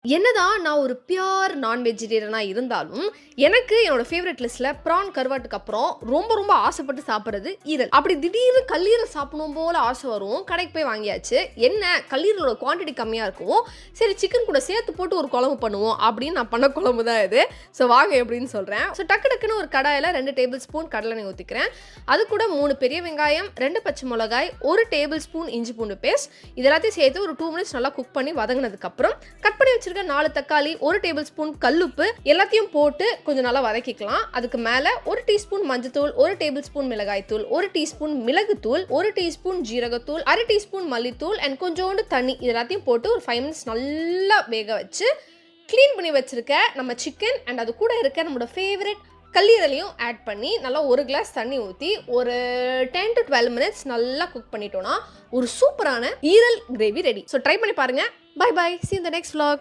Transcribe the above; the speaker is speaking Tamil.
என்னதான் நான் ஒரு பியூர் நான் வெஜிடேரியனா இருந்தாலும், எனக்கு என்னோட ஃபேவரைட் லிஸ்ட்ல ப்ரான் கருவாட்டுக்கு அப்புறம் ரொம்ப ரொம்ப ஆசைப்பட்டு சாப்பிடுறது ஈரல். அப்படி திடீர்னு கல்லீரல் சாப்பிடணும் போல ஆசை வரும். கடைக்கு போய் வாங்கியாச்சு. என்ன கல்லீரலோட குவான்டிட்டி கம்மியா இருக்கும். சரி சிக்கன் கூட சேர்த்து போட்டு ஒரு குழம்பு பண்ணுவோம் அப்படின்னு நான் பண்ண குழம்பு தான் இது. ஸோ வாங்க எப்படின்னு சொல்றேன். ஸோ டக்கு டக்குன்னு ஒரு கடாயில 2 டேபிள் ஸ்பூன் கடலெண்ணெய் ஊற்றிக்கிறேன். அது கூட 3 பெரிய வெங்காயம், 2 பச்சை மிளகாய், 1 டேபிள் ஸ்பூன் இஞ்சி பூண்டு பேஸ்ட் இது எல்லாத்தையும் சேர்த்து ஒரு 2 மினிட்ஸ் நல்லா குக் பண்ணி வதங்கினதுக்கு அப்புறம் கட் பண்ணி வச்சிருக்க 4 தக்காளி, 1 டேபிள் ஸ்பூன் கல்லுப்பு எல்லாத்தையும் போட்டு கொஞ்சம் நல்லா வதக்கிக்கலாம். அதுக்கு மேல 1 டீஸ்பூன் மஞ்சத்தூள், 1 டேபிள் ஸ்பூன் மிளகாய் தூள், 1 டீஸ்பூன் மிளகுத்தூள், 1 டீஸ்பூன் ஜீரகத்தூள், 1/2 டீஸ்பூன் மல்லித்தூள் அண்ட் கொஞ்சோண்டு தண்ணி இது எல்லாத்தையும் போட்டு ஒரு 5 மினிட்ஸ் நல்லா வேக வச்சு க்ளீன் பண்ணி வச்சிருக்க நம்ம சிக்கன் அண்ட் அது கூட இருக்க நம்மளோட ஃபேவரட் கல்லீரலையும் ஆட் பண்ணி நல்லா ஒரு கிளாஸ் தண்ணி ஊற்றி ஒரு 10 to 12 மினிட்ஸ் நல்லா குக் பண்ணிட்டோம்னா ஒரு சூப்பரான ஈரல் கிரேவி ரெடி. ஸோ ட்ரை பண்ணி பாருங்க. Bye bye. See you in the next vlog.